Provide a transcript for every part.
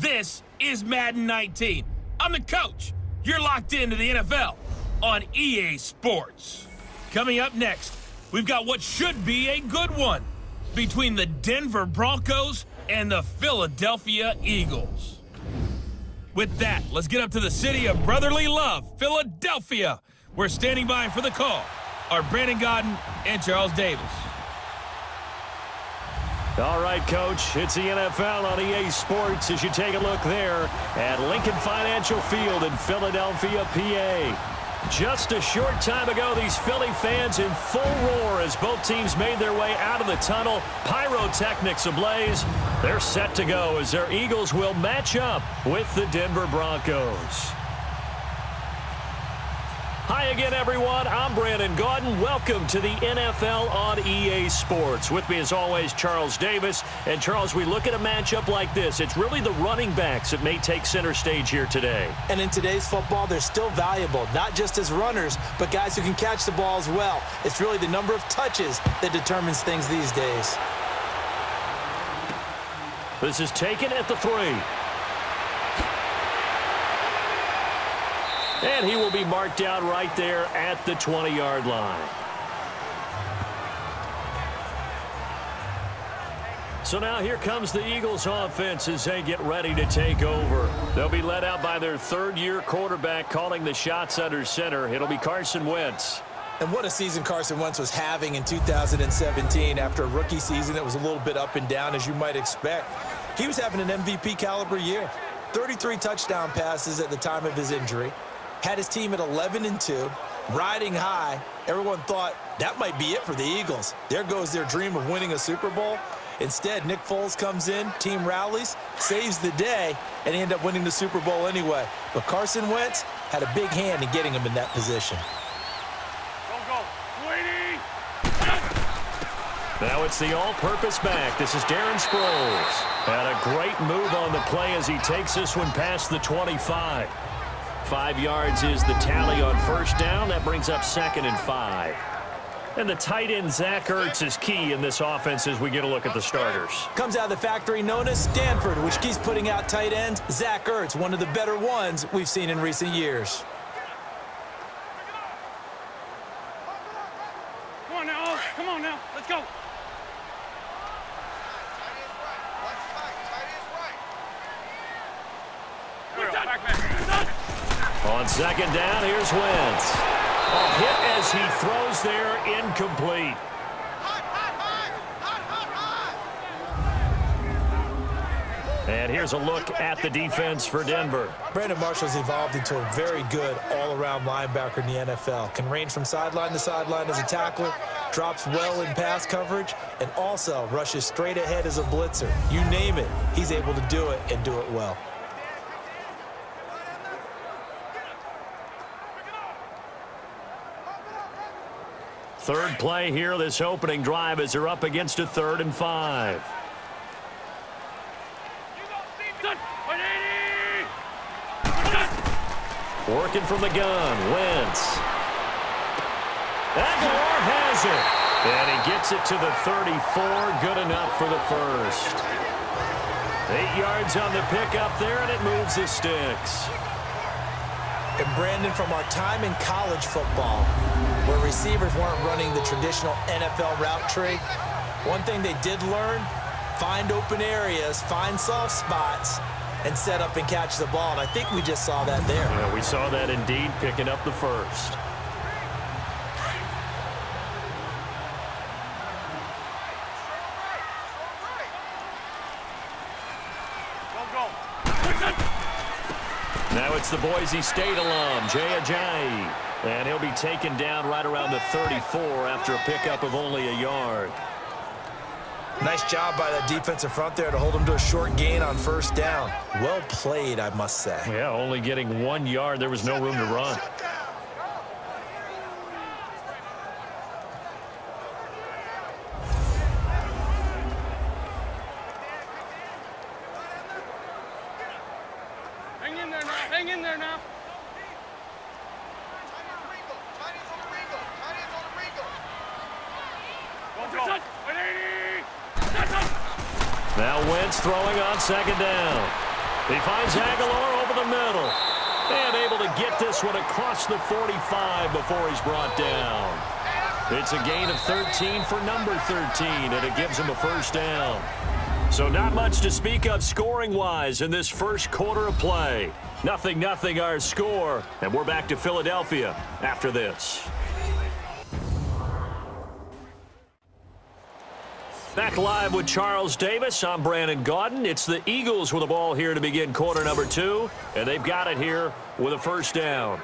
This is Madden 19. I'm the coach. You're locked into the NFL on EA Sports. Coming up next, we've got what should be a good one between the Denver Broncos and the Philadelphia Eagles. With that, let's get up to the city of brotherly love, Philadelphia. We're standing by for the call are Brandon Godden and Charles Davis. All right, Coach, it's the NFL on EA Sports as you take a look there at Lincoln Financial Field in Philadelphia, PA. Just a short time ago, these Philly fans in full roar as both teams made their way out of the tunnel. Pyrotechnics ablaze. They're set to go as their Eagles will match up with the Denver Broncos. Hi again, everyone. I'm Brandon Godden. Welcome to the NFL on EA Sports. With me, as always, Charles Davis. And, Charles, we look at a matchup like this. It's really the running backs that may take center stage here today. And in today's football, they're still valuable, not just as runners, but guys who can catch the ball as well. It's really the number of touches that determines things these days. This is taken at the 3. And he will be marked down right there at the 20-yard line. So now here comes the Eagles offense as they get ready to take over. They'll be led out by their third-year quarterback calling the shots under center. It'll be Carson Wentz. And what a season Carson Wentz was having in 2017 after a rookie season that was a little bit up and down, as you might expect. He was having an MVP caliber year. 33 touchdown passes at the time of his injury. Had his team at 11-2, riding high. Everyone thought that might be it for the Eagles. There goes their dream of winning a Super Bowl. Instead, Nick Foles comes in, team rallies, saves the day, and they end up winning the Super Bowl anyway. But Carson Wentz had a big hand in getting him in that position. Now it's the all-purpose back. This is Darren Sproles. Had a great move on the play as he takes this one past the 25. 5 yards is the tally on first down. That brings up 2nd and 5. And the tight end, Zach Ertz, is key in this offense as we get a look at the starters. Comes out of the factory known as Stanford, which keeps putting out tight ends. Zach Ertz, one of the better ones we've seen in recent years. Come on now. Come on now. Let's go. On second down, here's Wentz. A hit as he throws there, incomplete. And here's a look at the defense for Denver. Brandon Marshall's evolved into a very good all-around linebacker in the NFL. Can range from sideline to sideline as a tackler, drops well in pass coverage, and also rushes straight ahead as a blitzer. You name it, he's able to do it and do it well. Third play here, this opening drive, as they're up against a 3rd and 5. Working from the gun, Wentz. Aguilar has it. And he gets it to the 34, good enough for the first. 8 yards on the pickup there, and it moves the sticks. And Brandon, from our time in college football, where receivers weren't running the traditional NFL route tree, one thing they did learn, find open areas, find soft spots, and set up and catch the ball. And I think we just saw that there. Yeah, we saw that indeed, picking up the first. Now it's the Boise State alum, Jay Ajayi. And he'll be taken down right around the 34 after a pickup of only a yard. Nice job by that defensive front there to hold him to a short gain on first down. Well played, I must say. Yeah, only getting 1 yard. There was no room to run. Hang in there now. Hang in there now. Now Wentz throwing on second down. He finds Aguilar over the middle. And able to get this one across the 45 before he's brought down. It's a gain of 13 for number 13, and it gives him a first down. So not much to speak of scoring-wise in this first quarter of play. 0-0 our score, and we're back to Philadelphia after this. Back live with Charles Davis. I'm Brandon Gaudin. It's the Eagles with the ball here to begin quarter number 2, and they've got it here with a first down.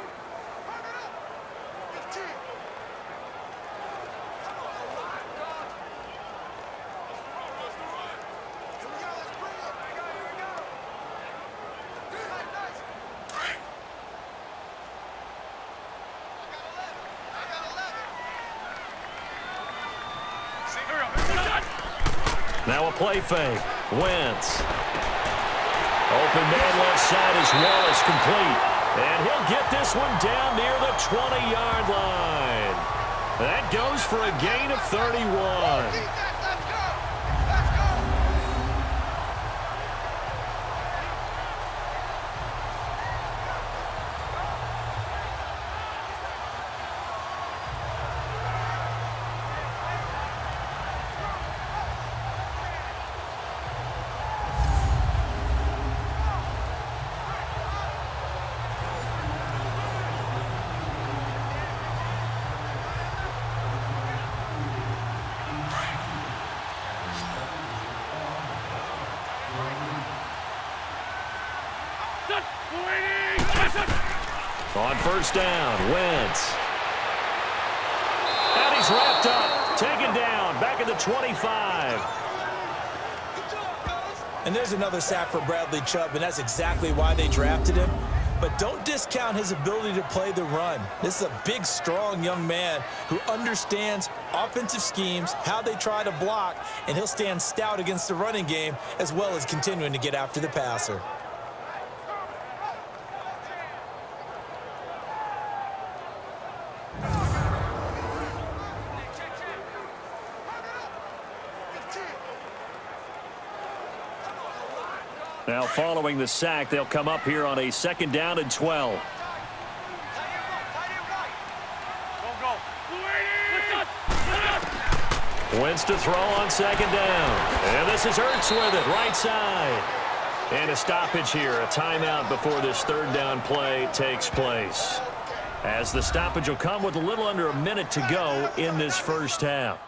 Now a play fake. Wentz. Open man left side is Wallace, complete. And he'll get this one down near the 20-yard line. That goes for a gain of 31. On first down, Wentz. And he's wrapped up, taken down, back at the 25. And there's another sack for Bradley Chubb, and that's exactly why they drafted him. But don't discount his ability to play the run. This is a big, strong young man who understands offensive schemes, how they try to block, and he'll stand stout against the running game as well as continuing to get after the passer. Now following the sack, they'll come up here on a 2nd down and 12. Wentz to throw on 2nd down. And this is Ertz with it, right side. And a stoppage here, a timeout before this 3rd down play takes place. As the stoppage will come with a little under a minute to go in this first half.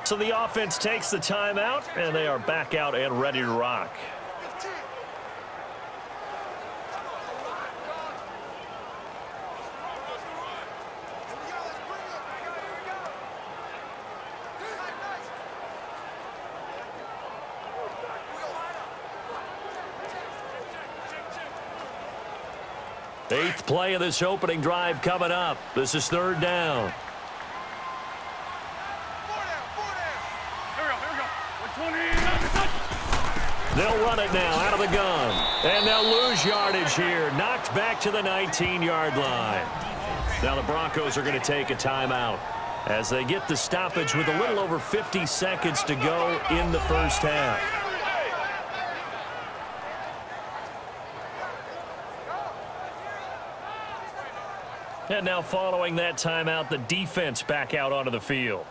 So the offense takes the timeout, and they are back out and ready to rock. Eighth play of this opening drive coming up. This is 3rd down. They'll run it now out of the gun. And they'll lose yardage here. Knocked back to the 19-yard line. Now the Broncos are going to take a timeout as they get the stoppage with a little over 50 seconds to go in the first half. And now following that timeout, the defense back out onto the field.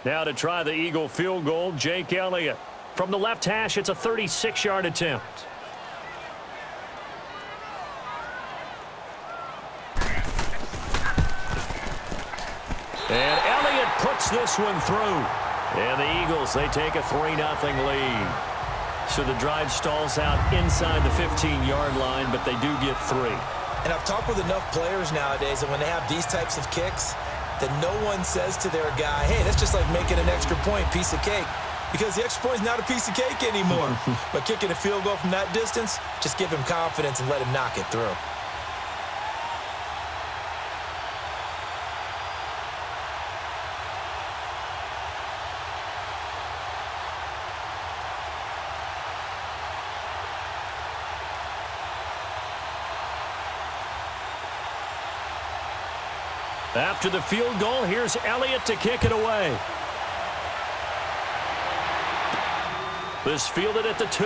Now to try the Eagle field goal, Jake Elliott. From the left hash, it's a 36-yard attempt. And Elliott puts this one through. And the Eagles, they take a 3-0 lead. So the drive stalls out inside the 15-yard line, but they do get 3. And I've talked with enough players nowadays, and when they have these types of kicks, that no one says to their guy, hey, that's just like making an extra point, piece of cake. Because the extra point is not a piece of cake anymore. But kicking a field goal from that distance, just give him confidence and let him knock it through. After the field goal, here's Elliott to kick it away. This fielded at the 2.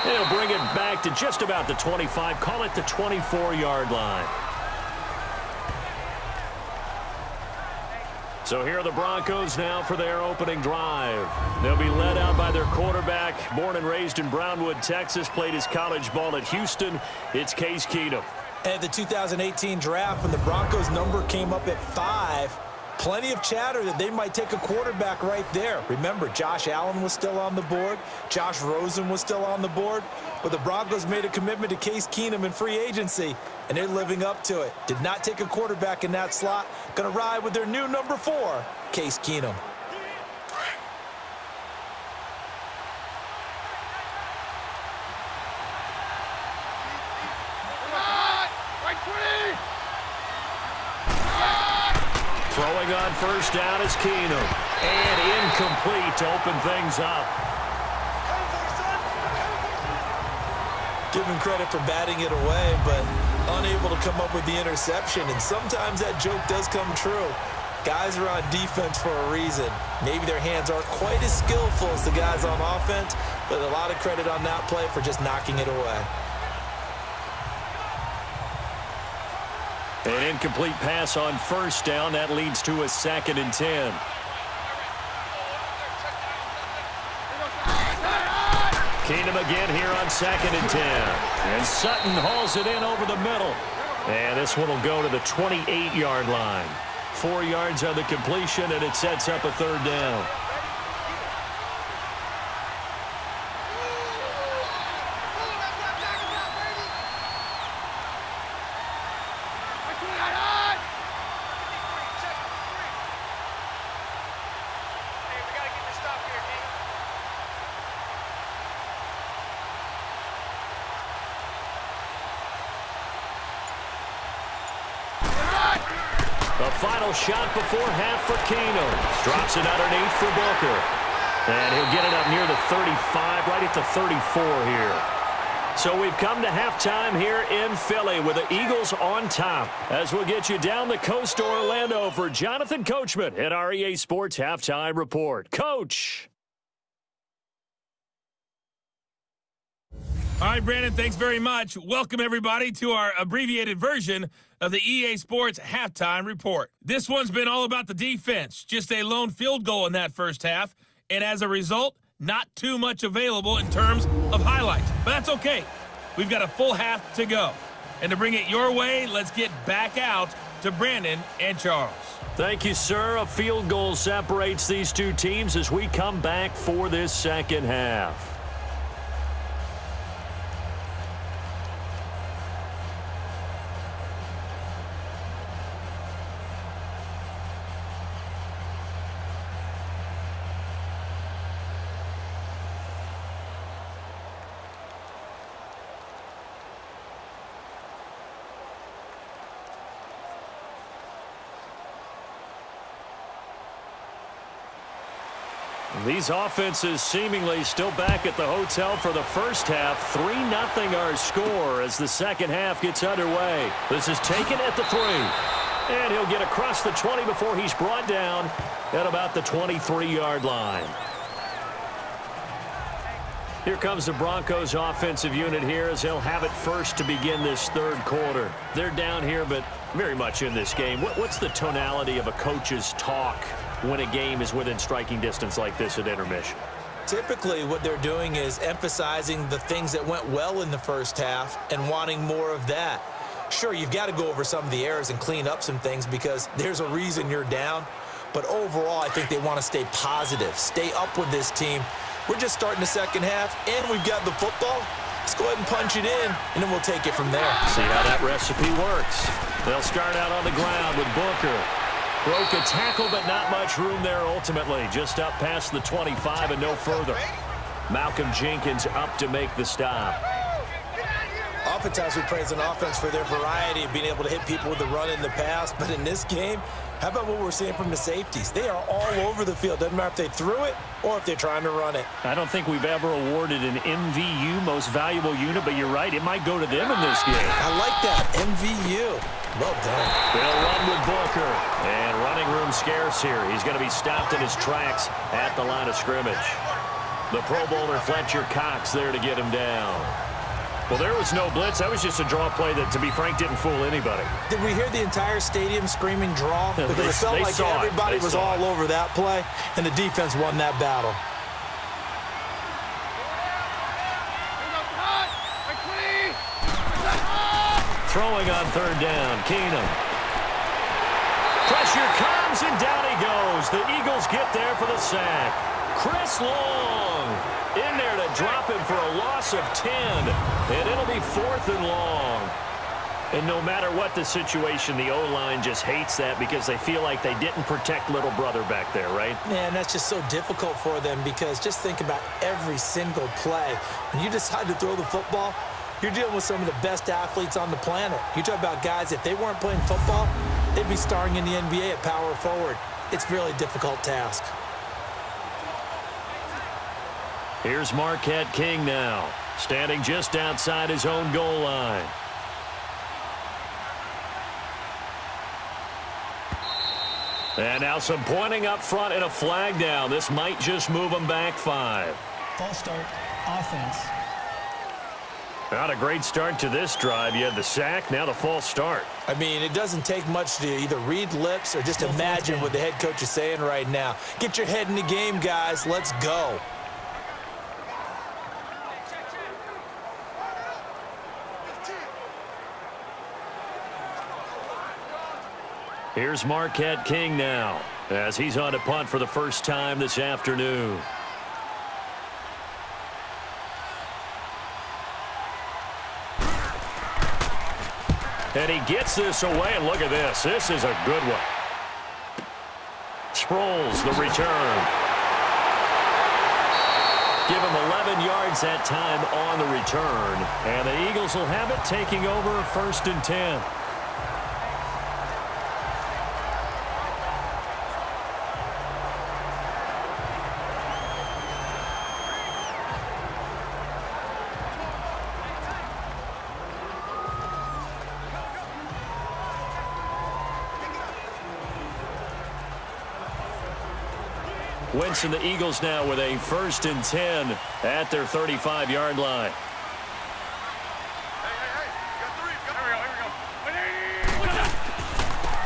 He'll bring it back to just about the 25. Call it the 24-yard line. So here are the Broncos now for their opening drive. They'll be led out by their quarterback, born and raised in Brownwood, Texas, played his college ball at Houston. It's Case Keenum. At the 2018 draft, when the Broncos number came up at 5, plenty of chatter that they might take a quarterback right there. Remember, Josh Allen was still on the board. Josh Rosen was still on the board. But the Broncos made a commitment to Case Keenum in free agency, and they're living up to it. Did not take a quarterback in that slot. Going to ride with their new number 4, Case Keenum. Throwing on first down is Keenum. And incomplete to open things up. Give him credit for batting it away, but unable to come up with the interception. And sometimes that joke does come true. Guys are on defense for a reason. Maybe their hands aren't quite as skillful as the guys on offense, but a lot of credit on that play for just knocking it away. An incomplete pass on first down. That leads to a 2nd and 10. Keenum again here on 2nd and 10. And Sutton hauls it in over the middle. And this one will go to the 28-yard line. 4 yards on the completion, and it sets up a 3rd down. The final shot before half for Keenum. Drops it underneath for Booker. And he'll get it up near the 35, right at the 34 here. So we've come to halftime here in Philly with the Eagles on top. As we'll get you down the coast to Orlando for Jonathan Coachman at our EA Sports Halftime Report. Coach! All right, Brandon, thanks very much. Welcome, everybody, to our abbreviated version of the EA Sports Halftime Report. This one's been all about the defense. Just a lone field goal in that first half, and as a result, not too much available in terms of highlights. But that's okay. We've got a full half to go. And to bring it your way, let's get back out to Brandon and Charles. Thank you, sir. A field goal separates these two teams as we come back for this second half. These offenses seemingly still back at the hotel for the first half. 3-0 our score as the second half gets underway. This is taken at the 3. And he'll get across the 20 before he's brought down at about the 23-yard line. Here comes the Broncos offensive unit here as they'll have it first to begin this third quarter. They're down here, but very much in this game. What's the tonality of a coach's talk when a game is within striking distance like this at intermission? Typically, what they're doing is emphasizing the things that went well in the first half and wanting more of that. Sure, you've got to go over some of the errors and clean up some things because there's a reason you're down. But overall, I think they want to stay positive, stay up with this team. We're just starting the second half, and we've got the football. Let's go ahead and punch it in, and then we'll take it from there. See how that recipe works. They'll start out on the ground with Booker. Broke a tackle, but not much room there ultimately. Just up past the 25 and no further. Malcolm Jenkins up to make the stop. Oftentimes we praise an offense for their variety of being able to hit people with the run in the pass, but in this game, how about what we're seeing from the safeties? They are all over the field. Doesn't matter if they threw it or if they're trying to run it. I don't think we've ever awarded an MVU, most valuable unit, but you're right, it might go to them in this game. I like that, MVU. Well done. They'll run with Booker, and running room scarce here. He's going to be stopped in his tracks at the line of scrimmage. The Pro Bowler Fletcher Cox there to get him down. Well, there was no blitz. That was just a draw play that, to be frank, didn't fool anybody. Did we hear the entire stadium screaming draw? Because it felt like everybody was all over that play, and the defense won that battle. Throwing on third down, Keenum. Pressure comes, and down he goes. The Eagles get there for the sack. Chris Long in there to drop him for a loss of 10, and it'll be 4th and long. And no matter what the situation, the O-line just hates that because they feel like they didn't protect little brother back there, right? Man, that's just so difficult for them because just think about every single play. When you decide to throw the football, you're dealing with some of the best athletes on the planet. You talk about guys, if they weren't playing football, they'd be starring in the NBA at power forward. It's a really difficult task. Here's Marquette King now, standing just outside his own goal line. And now some pointing up front and a flag down. This might just move them back 5. False start, offense. Not a great start to this drive. You had the sack, now the false start. I mean, it doesn't take much to either read lips or just imagine what the head coach is saying right now. Get your head in the game, guys. Let's go. Here's Marquette King now, as he's on to punt for the first time this afternoon. And he gets this away, and look at this. This is a good one. Sproles, the return. Give him 11 yards that time on the return. And the Eagles will have it, taking over 1st and 10. Wentz and the Eagles now with a 1st and 10 at their 35-yard line.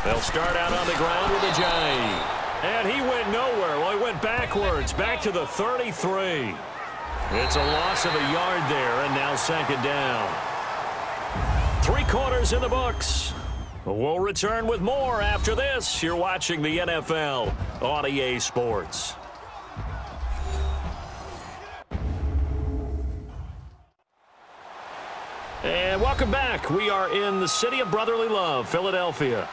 They'll start out on the ground with Ajayi. And he went nowhere. Well, he went backwards, back to the 33. It's a loss of a yard there, and now 2nd down. 3 quarters in the books. We'll return with more after this. You're watching the NFL on EA Sports. And welcome back. We are in the city of brotherly love, Philadelphia.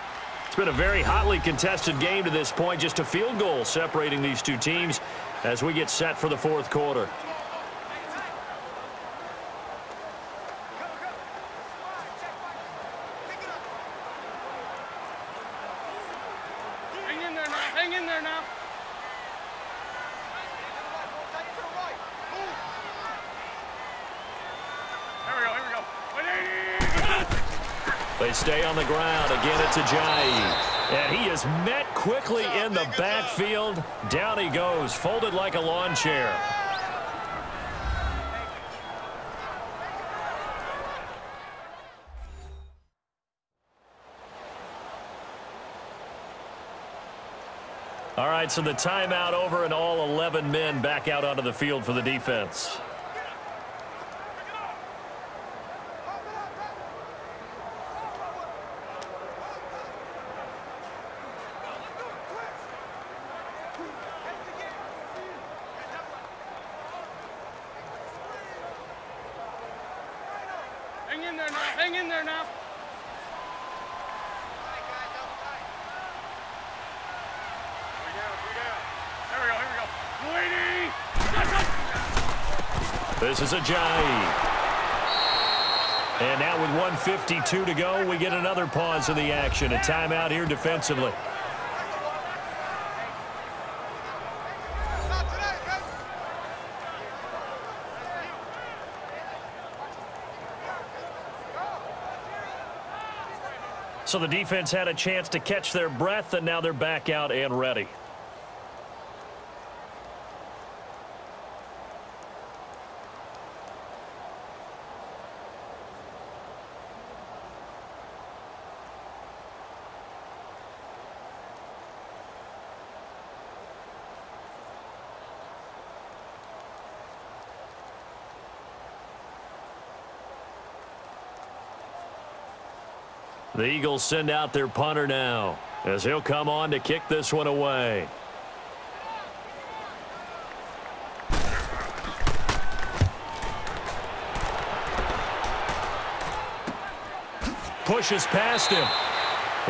It's been a very hotly contested game to this point. Just a field goal separating these two teams as we get set for the 4th quarter. Hang in there now. They stay on the ground. Again, it's Ajayi. And he is met quickly in the backfield. Down he goes, folded like a lawn chair. All right, so the timeout over and all 11 men back out onto the field for the defense. there now. Hang in there now. Here we go. This is Ajayi. And now with 1:52 to go, we get another pause in the action. A timeout here defensively. So the defense had a chance to catch their breath, and now they're back out and ready. The Eagles send out their punter now, as he'll come on to kick this one away. Pushes past him.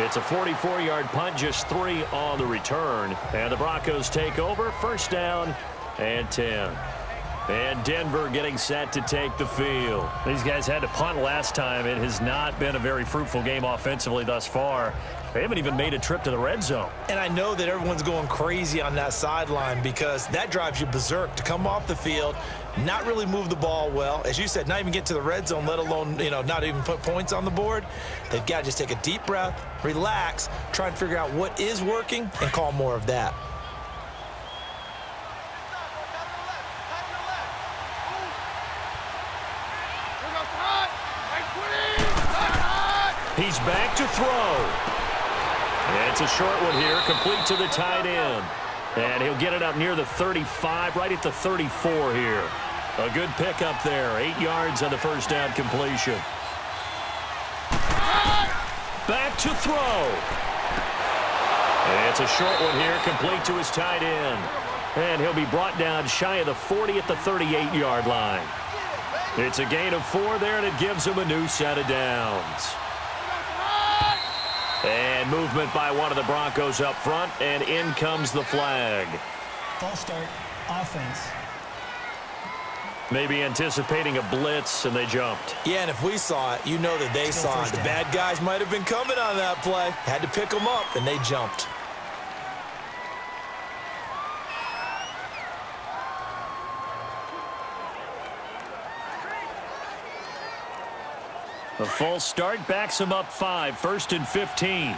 It's a 44-yard punt, just 3 on the return. And the Broncos take over, first down and 10. And Denver getting set to take the field. These guys had to punt last time. It has not been a very fruitful game offensively thus far. They haven't even made a trip to the red zone. And I know that everyone's going crazy on that sideline because that drives you berserk to come off the field, not really move the ball well. As you said, not even get to the red zone, let alone, not even put points on the board. They've got to just take a deep breath, relax, try and figure out what is working and call more of that. He's back to throw. And it's a short one here, complete to the tight end. And he'll get it up near the 35, right at the 34 here. A good pickup there, 8 yards on the first down completion. Back to throw. And it's a short one here, complete to his tight end. And he'll be brought down shy of the 40 at the 38-yard line. It's a gain of 4 there, and it gives him a new set of downs. And movement by one of the Broncos up front, and in comes the flag. False start, offense. Maybe anticipating a blitz, and they jumped. Yeah, and if we saw it, you know that they saw it. The bad guys might have been coming on that play. Had to pick them up, and they jumped. A false start backs him up 5, 1st and 15.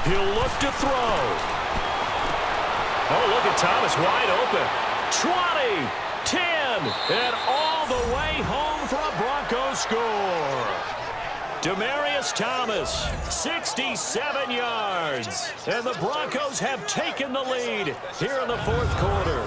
He'll look to throw. Oh, look at Thomas wide open. 20, 10, and all the way home for a Broncos score. Demaryius Thomas, 67 yards. And the Broncos have taken the lead here in the 4th quarter.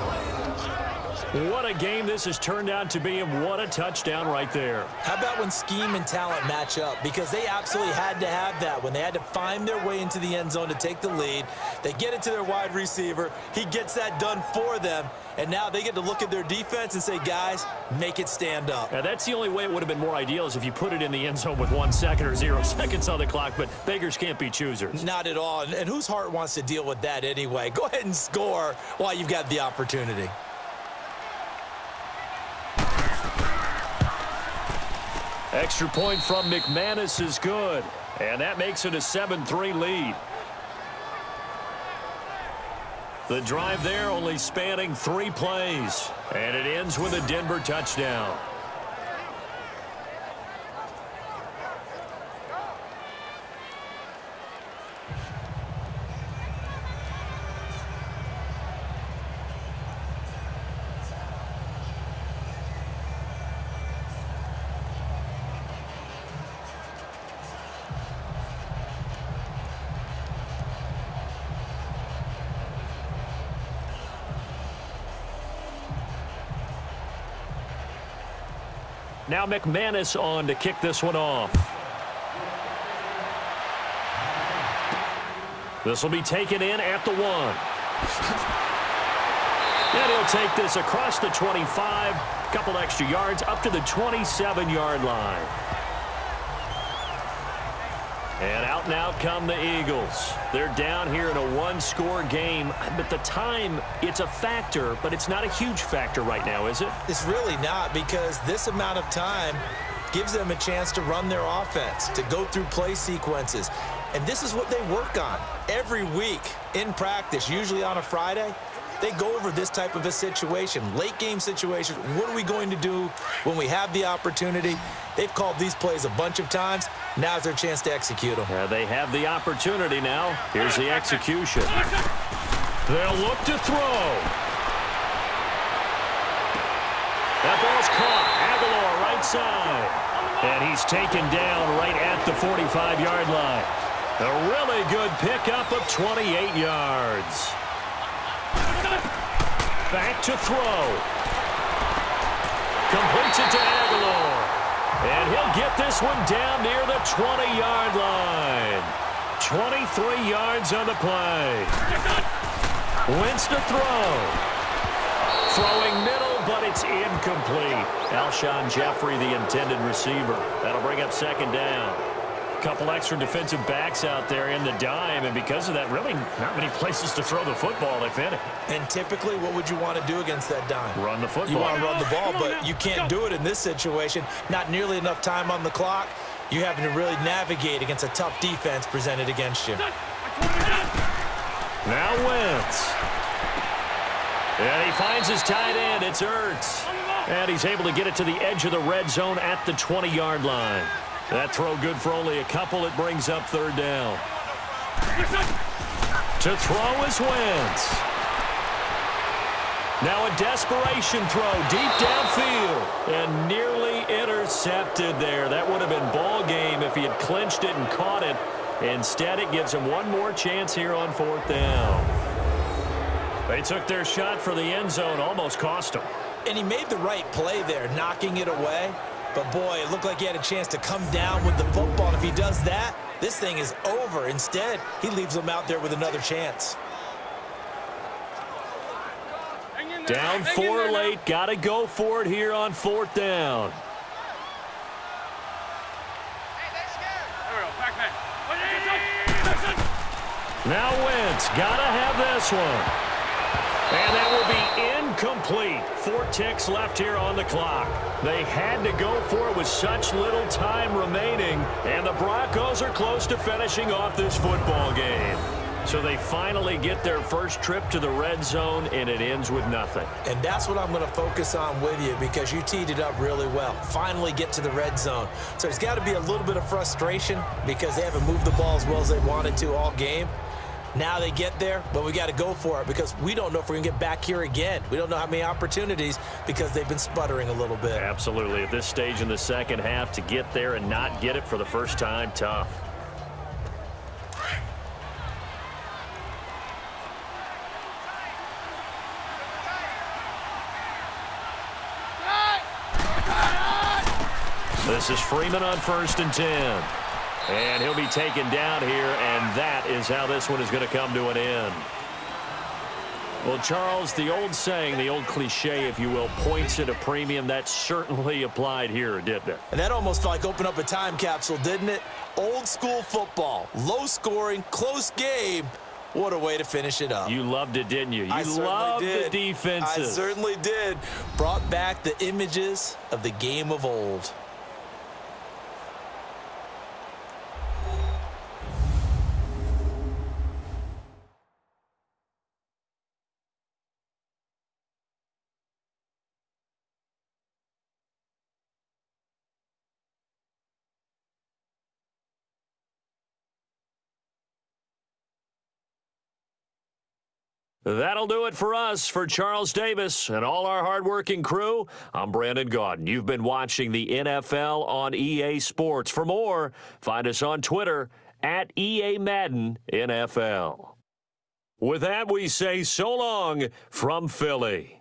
What a game this has turned out to be, and what a touchdown right there. How about when scheme and talent match up? Because they absolutely had to have that. When they had to find their way into the end zone to take the lead, they get it to their wide receiver. He gets that done for them. And now they get to look at their defense and say, guys, make it stand up. Now, that's the only way it would have been more ideal is if you put it in the end zone with 1 second or 0 seconds on the clock, but beggars can't be choosers. Not at all. And whose heart wants to deal with that anyway? Go ahead and score while you've got the opportunity. Extra point from McManus is good, and that makes it a 7-3 lead. The drive there only spanning 3 plays, and it ends with a Denver touchdown. Now McManus on to kick this one off. This will be taken in at the 1. And he'll take this across the 25, a couple extra yards up to the 27-yard line. And out come the Eagles. They're down here in a one-score game. But the time, it's a factor, but it's not a huge factor right now, is it? It's really not, because this amount of time gives them a chance to run their offense, to go through play sequences. And this is what they work on every week in practice, usually on a Friday. They go over this type of a situation, late-game situation. What are we going to do when we have the opportunity? They've called these plays a bunch of times. Now's their chance to execute them. They have the opportunity now. Here's the execution. They'll look to throw. That ball's caught. Aguilar right side. And he's taken down right at the 45-yard line. A really good pickup of 28 yards. Back to throw. Completes it to Aguilar. And he'll get this one down near the 20-yard line. 23 yards on the play. Wins to throw. Throwing middle, but it's incomplete. Alshon Jeffrey, the intended receiver. That'll bring up second down. Couple extra defensive backs out there in the dime, and because of that, really not many places to throw the football, if any. And typically, what would you want to do against that dime? Run the football. You want to run the ball, but you can't do it in this situation. Not nearly enough time on the clock. You're having to really navigate against a tough defense presented against you. Now Wentz. And he finds his tight end. It's Ertz. And he's able to get it to the edge of the red zone at the 20-yard line. That throw good for only a couple. It brings up third down. To throw is Wentz. Now a desperation throw deep downfield. And nearly intercepted there. That would have been ball game if he had clinched it and caught it. Instead, it gives him one more chance here on fourth down. They took their shot for the end zone. Almost cost him. And he made the right play there, knocking it away. But, boy, it looked like he had a chance to come down with the football. And if he does that, this thing is over. Instead, he leaves him out there with another chance. Down 4 late. Got to go for it here on fourth down. Now Wentz. Got to have this one. And that will be incomplete. 4 ticks left here on the clock. They had to go for it with such little time remaining. And the Broncos are close to finishing off this football game. So they finally get their first trip to the red zone, and it ends with nothing. And that's what I'm going to focus on with you, because you teed it up really well. Finally get to the red zone. So there's got to be a little bit of frustration because they haven't moved the ball as well as they wanted to all game. Now they get there, but we got to go for it because we don't know if we're going to get back here again. We don't know how many opportunities because they've been sputtering a little bit. Absolutely. At this stage in the second half, to get there and not get it for the first time, tough. This is Freeman on 1st and 10. And he'll be taken down here, and that is how this one is going to come to an end. Well, Charles, the old saying, the old cliche, if you will, points at a premium, that certainly applied here, didn't it? And that almost like opened up a time capsule, didn't it? Old school football, low scoring, close game. What a way to finish it up. You loved it, didn't you? You loved the defenses. I certainly did. Brought back the images of the game of old. That'll do it for us. For Charles Davis and all our hardworking crew, I'm Brandon Gaudin. You've been watching the NFL on EA Sports. For more, find us on Twitter at EA Madden NFL. With that, we say so long from Philly.